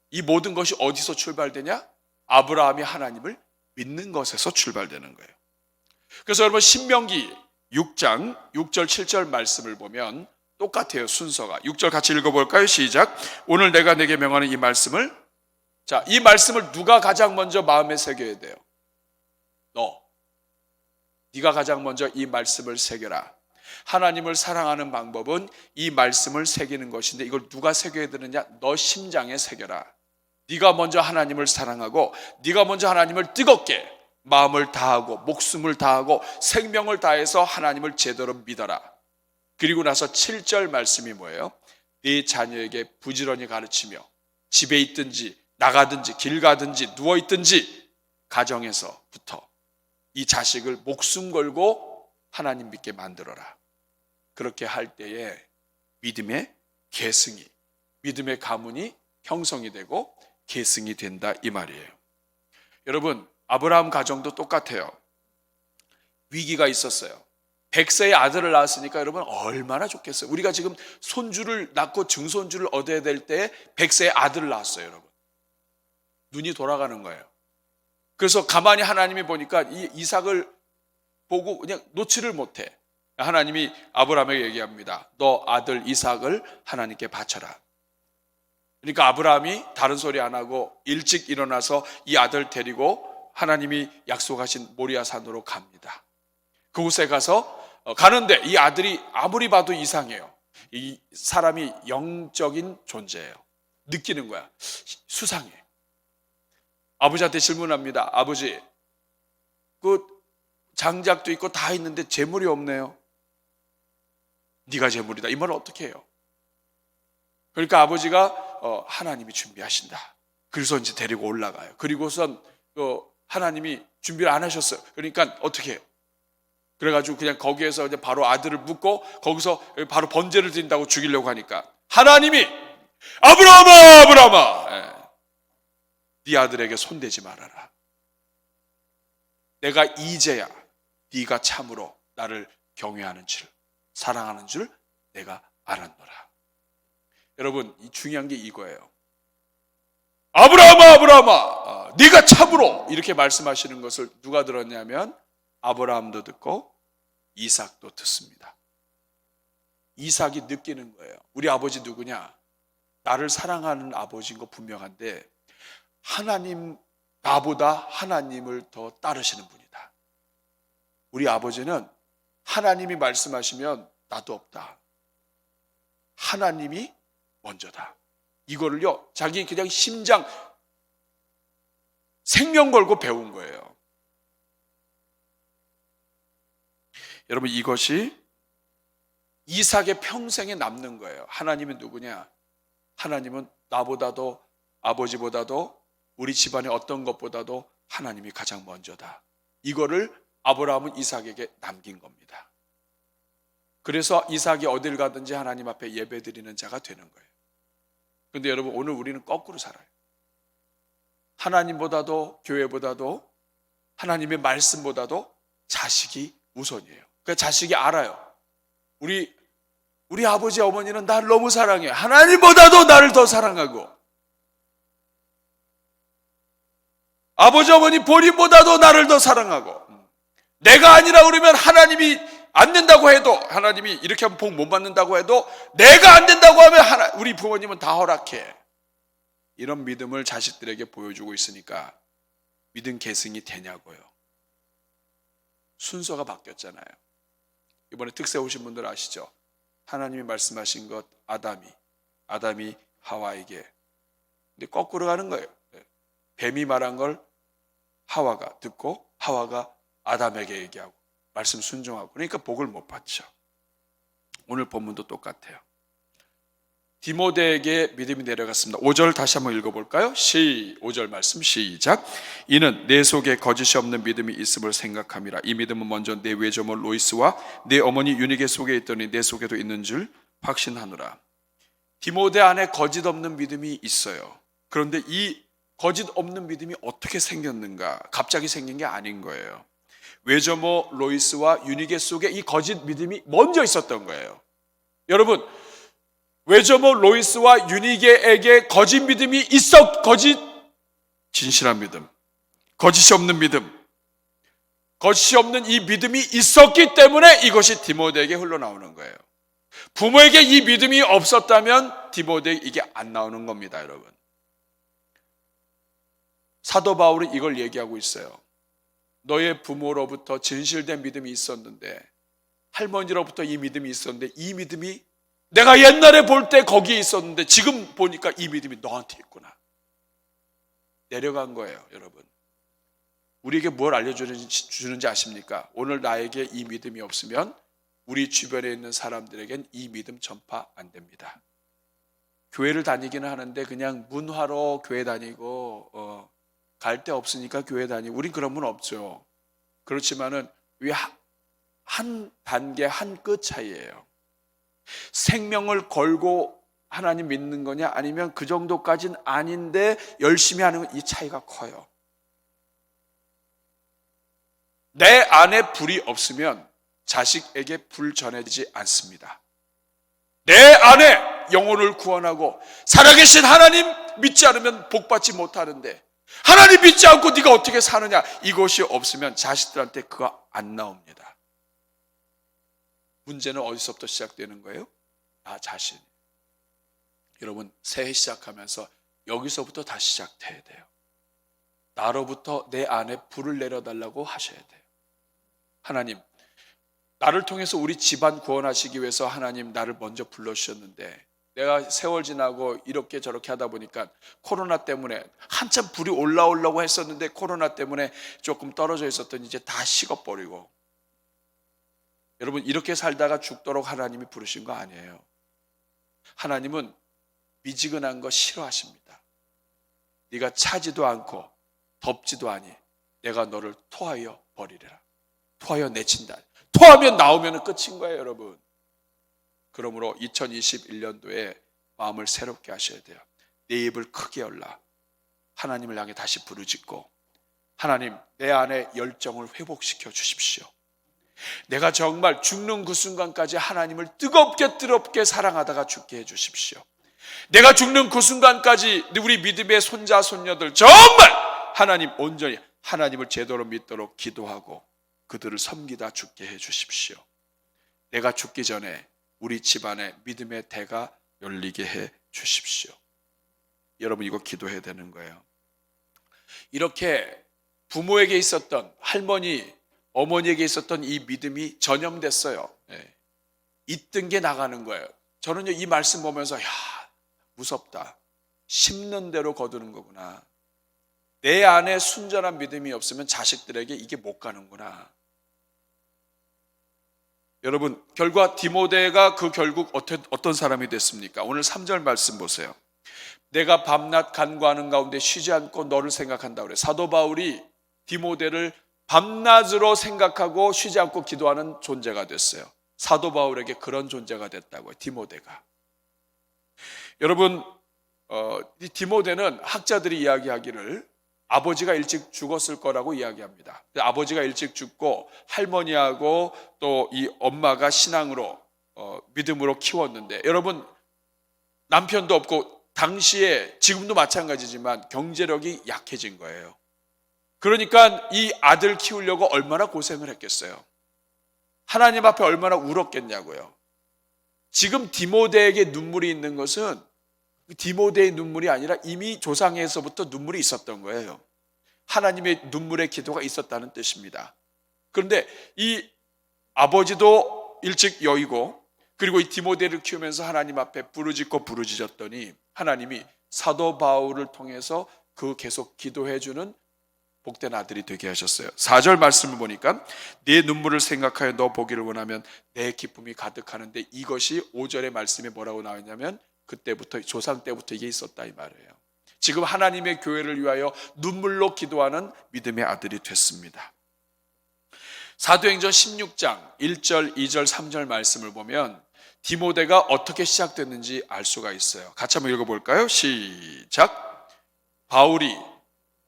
이 모든 것이 어디서 출발되냐? 아브라함이 하나님을 믿는 것에서 출발되는 거예요. 그래서 여러분 신명기 6장 6절 7절 말씀을 보면 똑같아요. 순서가 6절 같이 읽어볼까요? 시작. 오늘 내가 내게 명하는 이 말씀을, 자, 이 말씀을 누가 가장 먼저 마음에 새겨야 돼요? 네가 가장 먼저 이 말씀을 새겨라. 하나님을 사랑하는 방법은 이 말씀을 새기는 것인데 이걸 누가 새겨야 되느냐? 너 심장에 새겨라. 네가 먼저 하나님을 사랑하고 네가 먼저 하나님을 뜨겁게 마음을 다하고 목숨을 다하고 생명을 다해서 하나님을 제대로 믿어라. 그리고 나서 7절 말씀이 뭐예요? 네 자녀에게 부지런히 가르치며 집에 있든지 나가든지 길 가든지 누워있든지 가정에서부터 이 자식을 목숨 걸고 하나님 믿게 만들어라. 그렇게 할 때에 믿음의 계승이, 믿음의 가문이 형성이 되고 계승이 된다 이 말이에요. 여러분, 아브라함 가정도 똑같아요. 위기가 있었어요. 100세의 아들을 낳았으니까 여러분 얼마나 좋겠어요. 우리가 지금 손주를 낳고 증손주를 얻어야 될 때 100세의 아들을 낳았어요. 여러분, 눈이 돌아가는 거예요. 그래서 가만히 하나님이 보니까 이 이삭을 보고 그냥 놓지를 못해. 하나님이 아브라함에게 얘기합니다. 너 아들 이삭을 하나님께 바쳐라. 그러니까 아브라함이 다른 소리 안 하고 일찍 일어나서 이 아들 데리고 하나님이 약속하신 모리아 산으로 갑니다. 그곳에 가서 가는데 이 아들이 아무리 봐도 이상해요. 이 사람이 영적인 존재예요. 느끼는 거야. 수상해. 아버지한테 질문합니다. 아버지, 그 장작도 있고 다 있는데 재물이 없네요. 네가 재물이다. 이 말을 어떻게 해요? 그러니까 아버지가 하나님이 준비하신다. 그래서 이제 데리고 올라가요. 그리고선 하나님이 준비를 안 하셨어요. 그러니까 어떻게 해요? 그래가지고 그냥 거기에서 이제 바로 아들을 묻고 거기서 바로 번제를 드린다고 죽이려고 하니까 하나님이 아브라함아, 네 아들에게 손대지 말아라. 내가 이제야 네가 참으로 나를 경외하는 줄, 사랑하는 줄 내가 알았노라. 여러분, 이 중요한 게 이거예요. 아브라함아, 네가 참으로 이렇게 말씀하시는 것을 누가 들었냐면 아브라함도 듣고 이삭도 듣습니다. 이삭이 느끼는 거예요. 우리 아버지 누구냐? 나를 사랑하는 아버지인 거 분명한데 나보다 하나님을 더 따르시는 분이다. 우리 아버지는 하나님이 말씀하시면 나도 없다. 하나님이 먼저다. 이거를요, 자기 그냥 심장, 생명 걸고 배운 거예요. 여러분, 이것이 이삭의 평생에 남는 거예요. 하나님은 누구냐? 하나님은 나보다도 아버지보다도 우리 집안의 어떤 것보다도 하나님이 가장 먼저다. 이거를 아브라함은 이삭에게 남긴 겁니다. 그래서 이삭이 어딜 가든지 하나님 앞에 예배드리는 자가 되는 거예요. 그런데 여러분, 오늘 우리는 거꾸로 살아요. 하나님보다도 교회보다도 하나님의 말씀보다도 자식이 우선이에요. 그러니까 자식이 알아요. 우리 아버지 어머니는 나를 너무 사랑해. 하나님보다도 나를 더 사랑하고, 아버지 어머니 본인보다도 나를 더 사랑하고, 내가 아니라 그러면 하나님이 안 된다고 해도, 하나님이 이렇게 하면 복 못 받는다고 해도 내가 안 된다고 하면 우리 부모님은 다 허락해. 이런 믿음을 자식들에게 보여주고 있으니까 믿음 계승이 되냐고요. 순서가 바뀌었잖아요. 이번에 특세 오신 분들 아시죠? 하나님이 말씀하신 것, 아담이 하와에게. 근데 거꾸로 가는 거예요. 뱀이 말한 걸 하와가 듣고 하와가 아담에게 얘기하고 말씀 순종하고, 그러니까 복을 못 받죠. 오늘 본문도 똑같아요. 디모데에게 믿음이 내려갔습니다. 5절 다시 한번 읽어볼까요? 5절 말씀 시작. 이는 내 속에 거짓이 없는 믿음이 있음을 생각함이라. 이 믿음은 먼저 내 외조모 로이스와 내 어머니 유니게 속에 있더니 내 속에도 있는 줄 확신하노라. 디모데 안에 거짓 없는 믿음이 있어요. 그런데 이 거짓 없는 믿음이 어떻게 생겼는가? 갑자기 생긴 게 아닌 거예요. 외조모 로이스와 유니게 속에 이 거짓 믿음이 먼저 있었던 거예요. 여러분, 외조모 로이스와 유니게에게 거짓 믿음이 진실한 믿음, 거짓이 없는 믿음, 거짓이 없는 이 믿음이 있었기 때문에 이것이 디모데에게 흘러나오는 거예요. 부모에게 이 믿음이 없었다면 디모데에게 이게 안 나오는 겁니다, 여러분. 사도 바울은 이걸 얘기하고 있어요. 너의 부모로부터 진실된 믿음이 있었는데, 할머니로부터 이 믿음이 있었는데, 이 믿음이 내가 옛날에 볼 때 거기에 있었는데 지금 보니까 이 믿음이 너한테 있구나. 내려간 거예요, 여러분. 우리에게 뭘 알려주는지 아십니까? 오늘 나에게 이 믿음이 없으면 우리 주변에 있는 사람들에겐 이 믿음 전파 안 됩니다. 교회를 다니기는 하는데 그냥 문화로 교회 다니고 갈 데 없으니까 교회 다니고, 우린 그런 분 없죠. 그렇지만은 왜 한 단계 한 끗 차이예요. 생명을 걸고 하나님 믿는 거냐, 아니면 그 정도까지는 아닌데 열심히 하는 건, 이 차이가 커요. 내 안에 불이 없으면 자식에게 불 전해지지 않습니다. 내 안에 영혼을 구원하고 살아계신 하나님 믿지 않으면 복받지 못하는데, 하나님 믿지 않고 네가 어떻게 사느냐, 이것이 없으면 자식들한테 그거 안 나옵니다. 문제는 어디서부터 시작되는 거예요? 나 자신. 여러분, 새해 시작하면서 여기서부터 다시 시작돼야 돼요. 나로부터 내 안에 불을 내려달라고 하셔야 돼요. 하나님, 나를 통해서 우리 집안 구원하시기 위해서 하나님 나를 먼저 불러주셨는데, 내가 세월 지나고 이렇게 저렇게 하다 보니까 코로나 때문에 한참 불이 올라오려고 했었는데 코로나 때문에 조금 떨어져 있었더니 이제 다 식어버리고. 여러분, 이렇게 살다가 죽도록 하나님이 부르신 거 아니에요. 하나님은 미지근한 거 싫어하십니다. 네가 차지도 않고 덥지도 아니 내가 너를 토하여 버리리라. 토하여 내친다. 토하면 나오면 끝인 거예요, 여러분. 그러므로 2021년도에 마음을 새롭게 하셔야 돼요. 내 입을 크게 열라. 하나님을 향해 다시 부르짖고, 하나님, 내 안에 열정을 회복시켜 주십시오. 내가 정말 죽는 그 순간까지 하나님을 뜨겁게 사랑하다가 죽게 해 주십시오. 내가 죽는 그 순간까지 우리 믿음의 손자 손녀들 정말 하나님 온전히 하나님을 제대로 믿도록 기도하고 그들을 섬기다 죽게 해 주십시오. 내가 죽기 전에 우리 집안에 믿음의 대가 열리게 해 주십시오. 여러분, 이거 기도해야 되는 거예요. 이렇게 부모에게 있었던, 할머니, 어머니에게 있었던 이 믿음이 전염됐어요. 있던 게 나가는 거예요. 저는요, 이 말씀 보면서 무섭다. 심는 대로 거두는 거구나. 내 안에 순전한 믿음이 없으면 자식들에게 이게 못 가는구나. 여러분, 결과 디모데가 결국 어떤 사람이 됐습니까? 오늘 3절 말씀 보세요. 내가 밤낮 간구하는 가운데 쉬지 않고 너를 생각한다 그래. 사도 바울이 디모데를 밤낮으로 생각하고 쉬지 않고 기도하는 존재가 됐어요. 사도 바울에게 그런 존재가 됐다고요. 디모데가. 여러분, 이 디모데는 학자들이 이야기하기를 아버지가 일찍 죽었을 거라고 이야기합니다. 아버지가 일찍 죽고 할머니하고 또 이 엄마가 신앙으로 믿음으로 키웠는데, 여러분, 남편도 없고 당시에 지금도 마찬가지지만 경제력이 약해진 거예요. 그러니까 이 아들 키우려고 얼마나 고생을 했겠어요. 하나님 앞에 얼마나 울었겠냐고요. 지금 디모데에게 눈물이 있는 것은 디모데의 눈물이 아니라 이미 조상에서부터 눈물이 있었던 거예요. 하나님의 눈물의 기도가 있었다는 뜻입니다. 그런데 이 아버지도 일찍 여의고, 그리고 이 디모데를 키우면서 하나님 앞에 부르짖고 부르짖었더니 하나님이 사도 바울을 통해서 그 계속 기도해주는 복된 아들이 되게 하셨어요. 4절 말씀을 보니까 네 눈물을 생각하여 너 보기를 원하면 내 기쁨이 가득하는데, 이것이 5절의 말씀에 뭐라고 나왔냐면 그때부터, 조상 때부터 이게 있었다 이 말이에요. 지금 하나님의 교회를 위하여 눈물로 기도하는 믿음의 아들이 됐습니다. 사도행전 16장 1절, 2절, 3절 말씀을 보면 디모데가 어떻게 시작됐는지 알 수가 있어요. 같이 한번 읽어볼까요? 시작. 바울이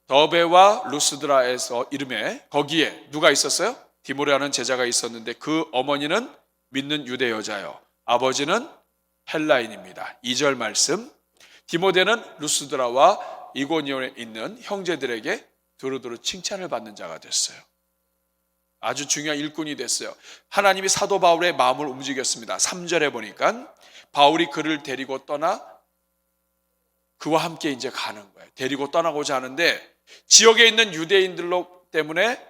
더베와 루스드라에서 이름에, 거기에 누가 있었어요? 디모데라는 제자가 있었는데 그 어머니는 믿는 유대 여자요, 아버지는 헬라인입니다. 2절 말씀, 디모데는 루스드라와 이고니온에 있는 형제들에게 두루두루 칭찬을 받는 자가 됐어요. 아주 중요한 일꾼이 됐어요. 하나님이 사도 바울의 마음을 움직였습니다. 3절에 보니까 바울이 그를 데리고 떠나 그와 함께 이제 가는 거예요. 데리고 떠나고자 하는데 지역에 있는 유대인들 때문에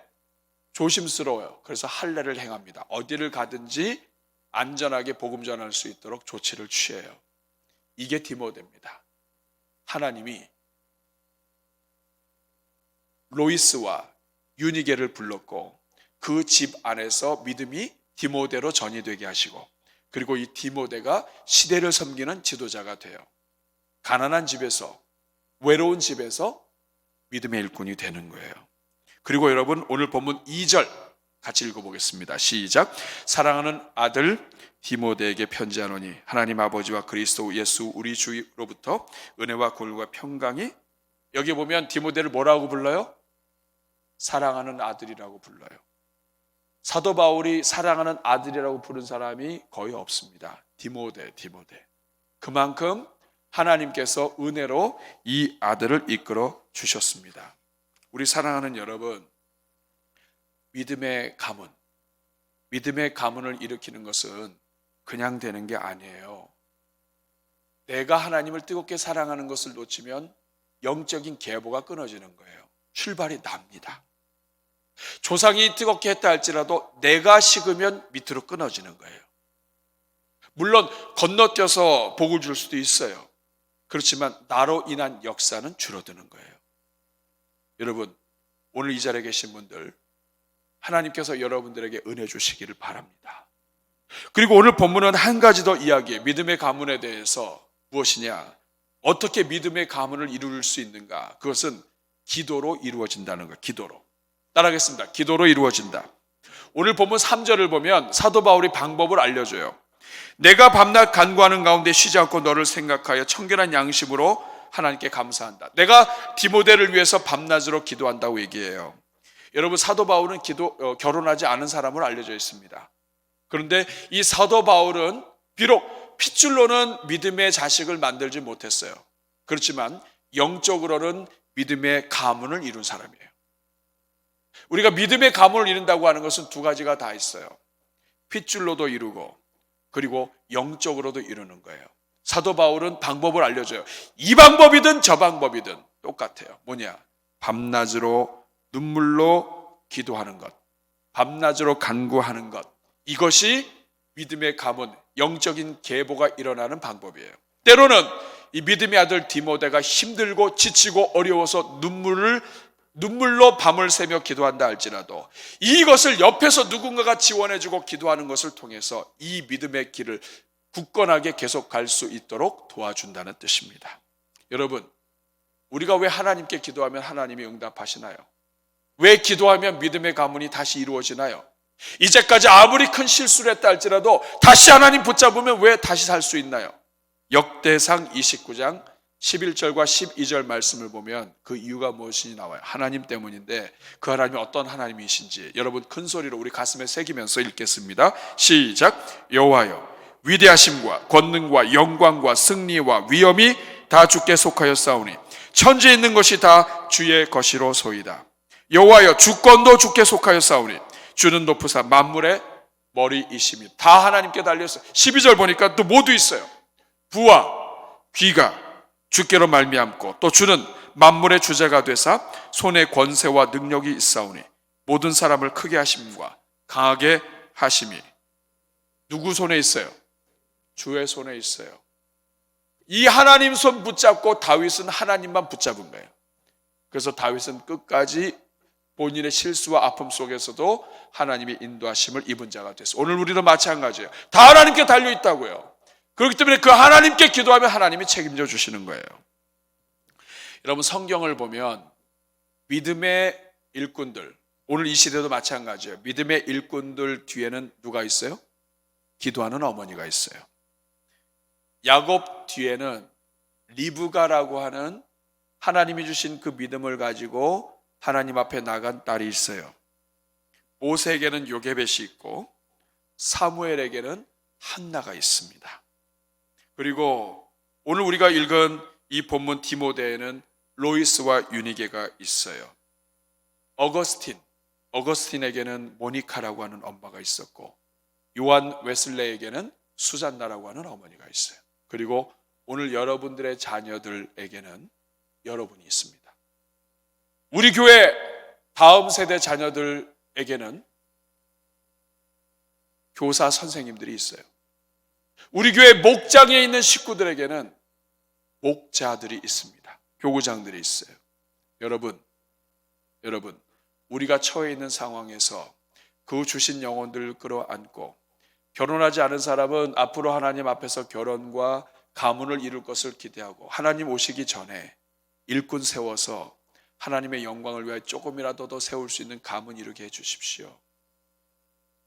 조심스러워요. 그래서 할례를 행합니다. 어디를 가든지 안전하게 복음 전할 수 있도록 조치를 취해요. 이게 디모데입니다. 하나님이 로이스와 유니게를 불렀고 그 집 안에서 믿음이 디모데로 전이되게 하시고, 그리고 이 디모데가 시대를 섬기는 지도자가 돼요. 가난한 집에서, 외로운 집에서 믿음의 일꾼이 되는 거예요. 그리고 여러분, 오늘 본문 2절 같이 읽어보겠습니다. 시작. 사랑하는 아들 디모데에게 편지하노니 하나님 아버지와 그리스도 예수 우리 주로부터 은혜와 공의와 평강이, 여기 보면 디모데를 뭐라고 불러요? 사랑하는 아들이라고 불러요. 사도 바울이 사랑하는 아들이라고 부른 사람이 거의 없습니다. 디모데. 그만큼 하나님께서 은혜로 이 아들을 이끌어 주셨습니다. 우리 사랑하는 여러분, 믿음의 가문을 일으키는 것은 그냥 되는 게 아니에요. 내가 하나님을 뜨겁게 사랑하는 것을 놓치면 영적인 계보가 끊어지는 거예요. 출발이 납니다. 조상이 뜨겁게 했다 할지라도 내가 식으면 밑으로 끊어지는 거예요. 물론 건너뛰어서 복을 줄 수도 있어요. 그렇지만 나로 인한 역사는 줄어드는 거예요. 여러분, 오늘 이 자리에 계신 분들, 하나님께서 여러분들에게 은혜 주시기를 바랍니다. 그리고 오늘 본문은 한 가지 더 이야기해요. 믿음의 가문에 대해서 무엇이냐? 어떻게 믿음의 가문을 이룰 수 있는가? 그것은 기도로 이루어진다는 거예요. 기도로. 따라하겠습니다. 기도로 이루어진다. 오늘 본문 3절을 보면 사도 바울이 방법을 알려줘요. 내가 밤낮 간구하는 가운데 쉬지 않고 너를 생각하여 청결한 양심으로 하나님께 감사한다. 내가 디모데를 위해서 밤낮으로 기도한다고 얘기해요. 여러분, 사도 바울은 결혼하지 않은 사람으로 알려져 있습니다. 그런데 이 사도 바울은 비록 핏줄로는 믿음의 자식을 만들지 못했어요. 그렇지만 영적으로는 믿음의 가문을 이룬 사람이에요. 우리가 믿음의 가문을 이룬다고 하는 것은 두 가지가 다 있어요. 핏줄로도 이루고 그리고 영적으로도 이루는 거예요. 사도 바울은 방법을 알려줘요. 이 방법이든 저 방법이든 똑같아요. 뭐냐? 밤낮으로 눈물로 기도하는 것, 밤낮으로 간구하는 것, 이것이 믿음의 가문, 영적인 계보가 일어나는 방법이에요. 때로는 이 믿음의 아들 디모데가 힘들고 지치고 어려워서 눈물로 밤을 새며 기도한다 할지라도 이것을 옆에서 누군가가 지원해주고 기도하는 것을 통해서 이 믿음의 길을 굳건하게 계속 갈 수 있도록 도와준다는 뜻입니다. 여러분, 우리가 왜 하나님께 기도하면 하나님이 응답하시나요? 왜 기도하면 믿음의 가문이 다시 이루어지나요? 이제까지 아무리 큰 실수를 했다 할지라도 다시 하나님 붙잡으면 왜 다시 살 수 있나요? 역대상 29장 11절과 12절 말씀을 보면 그 이유가 무엇인지 나와요. 하나님 때문인데 그 하나님이 어떤 하나님이신지 여러분 큰 소리로 우리 가슴에 새기면서 읽겠습니다. 시작. 여호와여, 위대하심과 권능과 영광과 승리와 위엄이 다 주께 속하였사오니 천지에 있는 것이 다 주의 것이로소이다. 여호와여, 주권도 주께 속하였사오니 주는 높으사 만물의 머리이심이. 다 하나님께 달렸어요. 12절 보니까 또 모두 있어요. 부와 귀가 주께로 말미암고 또 주는 만물의 주제가 되사 손에 권세와 능력이 있사오니 모든 사람을 크게 하심과 강하게 하심이. 누구 손에 있어요? 주의 손에 있어요. 이 하나님 손 붙잡고 다윗은 하나님만 붙잡은 거예요. 그래서 다윗은 끝까지 본인의 실수와 아픔 속에서도 하나님의 인도하심을 입은 자가 됐어요. 오늘 우리도 마찬가지예요. 다 하나님께 달려있다고요. 그렇기 때문에 그 하나님께 기도하면 하나님이 책임져 주시는 거예요. 여러분, 성경을 보면 믿음의 일꾼들, 오늘 이 시대도 마찬가지예요. 믿음의 일꾼들 뒤에는 누가 있어요? 기도하는 어머니가 있어요. 야곱 뒤에는 리브가라고 하는 하나님이 주신 그 믿음을 가지고 하나님 앞에 나간 딸이 있어요. 모세에게는 요게벳이 있고 사무엘에게는 한나가 있습니다. 그리고 오늘 우리가 읽은 이 본문 디모데에는 로이스와 유니게가 있어요. 어거스틴에게는 모니카라고 하는 엄마가 있었고 요한 웨슬레에게는 수잔나라고 하는 어머니가 있어요. 그리고 오늘 여러분들의 자녀들에게는 여러분이 있습니다. 우리 교회 다음 세대 자녀들에게는 교사 선생님들이 있어요. 우리 교회 목장에 있는 식구들에게는 목자들이 있습니다. 교구장들이 있어요. 여러분, 우리가 처해 있는 상황에서 그 주신 영혼들을 끌어안고 결혼하지 않은 사람은 앞으로 하나님 앞에서 결혼과 가문을 이룰 것을 기대하고 하나님 오시기 전에 일꾼 세워서 하나님의 영광을 위하여 조금이라도 더 세울 수 있는 가문 이루게 해주십시오.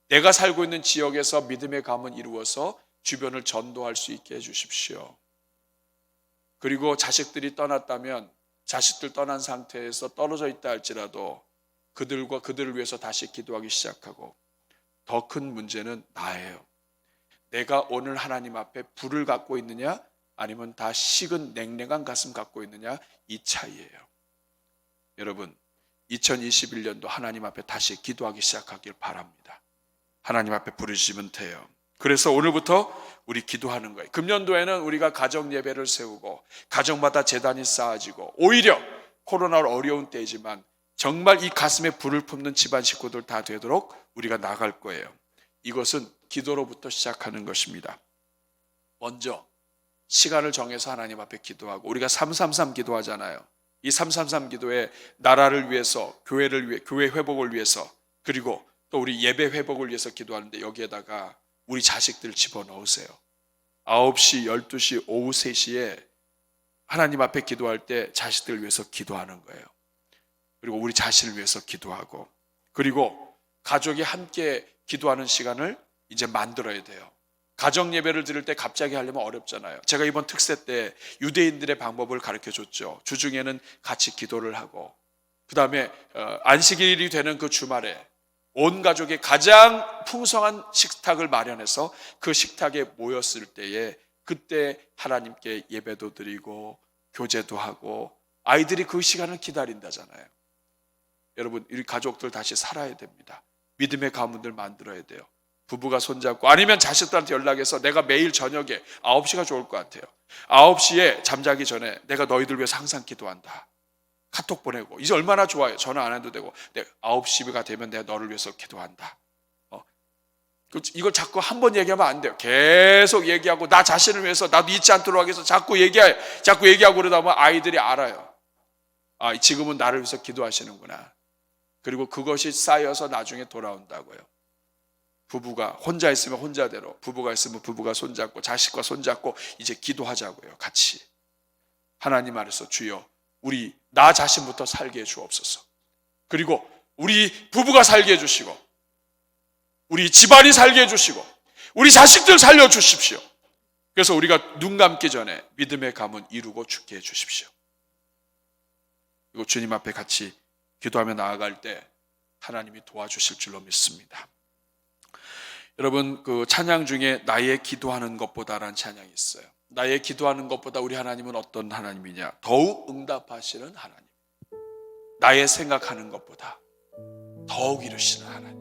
내가 살고 있는 지역에서 믿음의 가문 이루어서 주변을 전도할 수 있게 해주십시오. 그리고 자식들이 떠났다면 자식들 떠난 상태에서 떨어져 있다 할지라도 그들을 위해서 다시 기도하기 시작하고 더 큰 문제는 나예요. 내가 오늘 하나님 앞에 불을 갖고 있느냐 아니면 다 식은 냉랭한 가슴 갖고 있느냐 이 차이예요. 여러분, 2021년도 하나님 앞에 다시 기도하기 시작하길 바랍니다. 하나님 앞에 부르시면 돼요. 그래서 오늘부터 우리 기도하는 거예요. 금년도에는 우리가 가정 예배를 세우고 가정마다 제단이 쌓아지고 오히려 코로나로 어려운 때이지만 정말 이 가슴에 불을 품는 집안 식구들 다 되도록 우리가 나갈 거예요. 이것은 기도로부터 시작하는 것입니다. 먼저 시간을 정해서 하나님 앞에 기도하고 우리가 333 기도하잖아요. 이 333 기도에 나라를 위해서, 교회를 위해, 교회 회복을 위해서, 그리고 또 우리 예배 회복을 위해서 기도하는데 여기에다가 우리 자식들 집어넣으세요. 9시, 12시, 오후 3시에 하나님 앞에 기도할 때 자식들 위해서 기도하는 거예요. 그리고 우리 자신을 위해서 기도하고, 그리고 가족이 함께 기도하는 시간을 이제 만들어야 돼요. 가정 예배를 드릴 때 갑자기 하려면 어렵잖아요. 제가 이번 특세 때 유대인들의 방법을 가르쳐줬죠. 주중에는 같이 기도를 하고, 그 다음에 안식일이 되는 그 주말에 온 가족이 가장 풍성한 식탁을 마련해서 그 식탁에 모였을 때에 그때 하나님께 예배도 드리고 교제도 하고 아이들이 그 시간을 기다린다잖아요. 여러분, 우리 가족들 다시 살아야 됩니다. 믿음의 가문들 만들어야 돼요. 부부가 손잡고, 아니면 자식들한테 연락해서 내가 매일 저녁에 9시가 좋을 것 같아요. 9시에 잠자기 전에 내가 너희들 위해서 항상 기도한다. 카톡 보내고, 이제 얼마나 좋아요. 전화 안 해도 되고, 9시가 되면 내가 너를 위해서 기도한다. 이걸 자꾸 한 번 얘기하면 안 돼요. 계속 얘기하고 나 자신을 위해서 나도 잊지 않도록 하기 위해서 자꾸 얘기하고 그러다 보면 아이들이 알아요. 아, 지금은 나를 위해서 기도하시는구나. 그리고 그것이 쌓여서 나중에 돌아온다고요. 부부가 혼자 있으면 혼자대로, 부부가 있으면 부부가 손잡고 자식과 손잡고 이제 기도하자고요. 같이. 하나님 안에서 주여 우리 나 자신부터 살게 해 주옵소서. 그리고 우리 부부가 살게 해주시고, 우리 집안이 살게 해주시고, 우리 자식들 살려주십시오. 그래서 우리가 눈 감기 전에 믿음의 가문 이루고 죽게 해주십시오. 그리고 주님 앞에 같이 기도하며 나아갈 때 하나님이 도와주실 줄로 믿습니다. 여러분, 그 찬양 중에 나의 기도하는 것보다라는 찬양이 있어요. 나의 기도하는 것보다 우리 하나님은 어떤 하나님이냐? 더욱 응답하시는 하나님. 나의 생각하는 것보다 더욱 이루시는 하나님.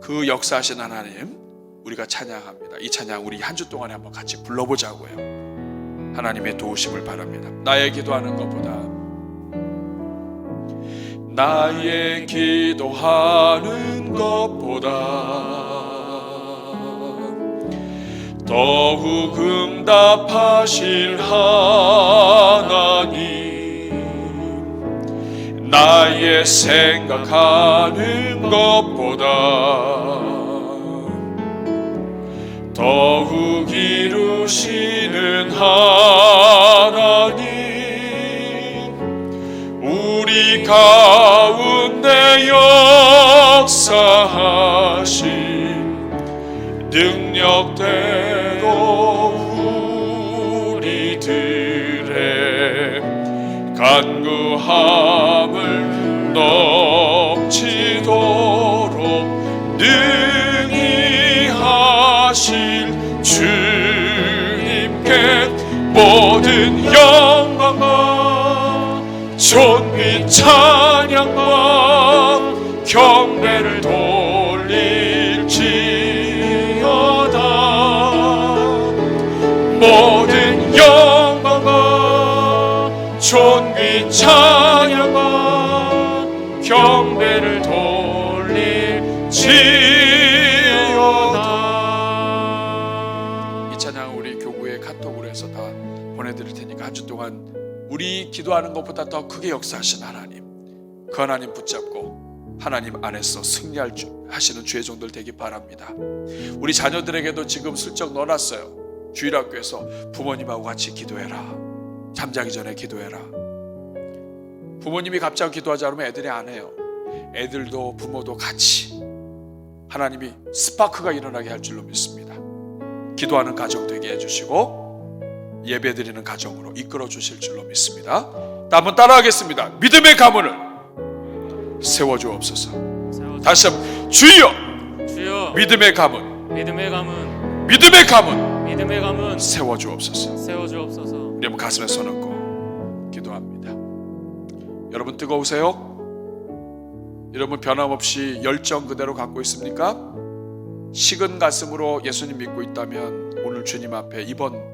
그 역사하신 하나님 우리가 찬양합니다. 이 찬양 우리 한 주 동안에 한번 같이 불러보자고요. 하나님의 도우심을 바랍니다. 나의 기도하는 것보다, 나의 기도하는 것보다 더욱 응답하실 하나님, 나의 생각하는 것보다 더욱 이루시는 하나님, 우리 가운데 역사하신 능력대로 우리들의 간구함을 넘치도록 능히 하실 주님께 모든 영광과 존귀 찬양과 경배를 돌릴지어다. 모든 영광과 존귀 찬양과 경배를 돌릴지어다. 이 찬양을 우리 교구의 카톡으로 해서 다 보내드릴 테니까 한 주 동안 우리 기도하는 것보다 더 크게 역사하신 하나님, 그 하나님 붙잡고 하나님 안에서 승리하시는 주의 종들 되기 바랍니다. 우리 자녀들에게도 지금 슬쩍 넣어놨어요. 주일학교에서 부모님하고 같이 기도해라. 잠자기 전에 기도해라. 부모님이 갑자기 기도하자 그러면 애들이 안 해요. 애들도 부모도 같이 하나님이 스파크가 일어나게 할 줄로 믿습니다. 기도하는 가정 되게 해주시고 예배드리는 가정으로 이끌어 주실 줄로 믿습니다. 한번 따라하겠습니다. 믿음의 가문을 세워주옵소서. 다시 한번 주여, 주여, 믿음의 가문, 믿음의 가문, 믿음의 가문 믿음의 가문 세워주옵소서. 세워주옵소서. 우리 한번 가슴에 손 얹고 기도합니다. 여러분 뜨거우세요? 여러분 변함없이 열정 그대로 갖고 있습니까? 식은 가슴으로 예수님 믿고 있다면 오늘 주님 앞에 이번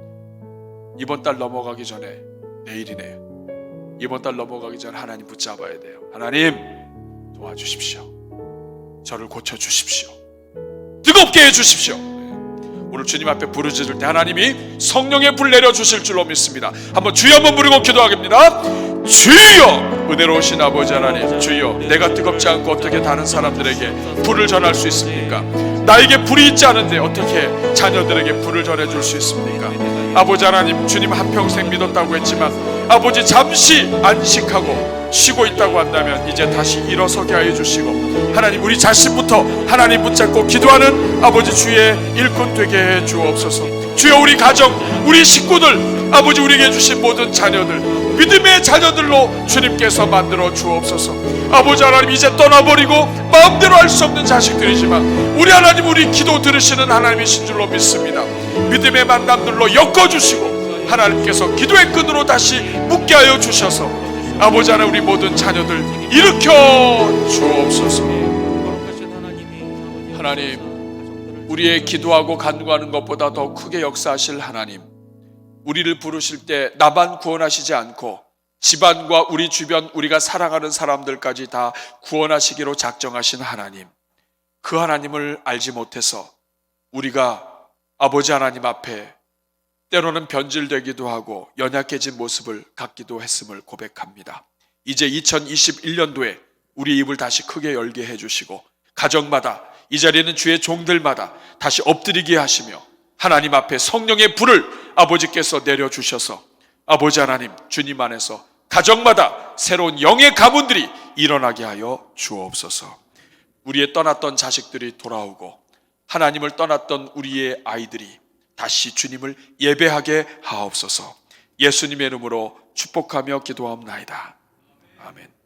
달 넘어가기 전에, 내일이네요. 이번 달 넘어가기 전에 하나님 붙잡아야 돼요. 하나님 도와주십시오. 저를 고쳐주십시오. 뜨겁게 해주십시오. 오늘 주님 앞에 부르짖을 때 하나님이 성령의 불 내려주실 줄로 믿습니다. 한번 주여 한번 부르고 기도하겠습니다. 주여, 은혜로우신 아버지 하나님, 주여, 내가 뜨겁지 않고 어떻게 다른 사람들에게 불을 전할 수 있습니까? 나에게 불이 있지 않은데 어떻게 자녀들에게 불을 전해줄 수 있습니까? 아버지 하나님, 주님 한평생 믿었다고 했지만 아버지 잠시 안식하고 쉬고 있다고 한다면 이제 다시 일어서게 하여 주시고, 하나님 우리 자신부터 하나님 붙잡고 기도하는 아버지 주의 일꾼 되게 해 주옵소서. 주여, 우리 가정, 우리 식구들, 아버지 우리에게 주신 모든 자녀들 믿음의 자녀들로 주님께서 만들어 주옵소서. 아버지 하나님, 이제 떠나버리고 마음대로 할 수 없는 자식들이지만 우리 하나님, 우리 기도 들으시는 하나님이신 줄로 믿습니다. 믿음의 만남들로 엮어주시고 하나님께서 기도의 끈으로 다시 묶게 하여 주셔서 아버지 하나님, 우리 모든 자녀들 일으켜 주옵소서. 하나님, 우리의 기도하고 간구하는 것보다 더 크게 역사하실 하나님, 우리를 부르실 때 나만 구원하시지 않고 집안과 우리 주변 우리가 사랑하는 사람들까지 다 구원하시기로 작정하신 하나님, 그 하나님을 알지 못해서 우리가 아버지 하나님 앞에 때로는 변질되기도 하고 연약해진 모습을 갖기도 했음을 고백합니다. 이제 2021년도에 우리 입을 다시 크게 열게 해주시고 가정마다, 이 자리에는 주의 종들마다 다시 엎드리게 하시며 하나님 앞에 성령의 불을 아버지께서 내려주셔서 아버지 하나님, 주님 안에서 가정마다 새로운 영의 가문들이 일어나게 하여 주옵소서. 우리의 떠났던 자식들이 돌아오고 하나님을 떠났던 우리의 아이들이 다시 주님을 예배하게 하옵소서. 예수님의 이름으로 축복하며 기도하옵나이다. 아멘.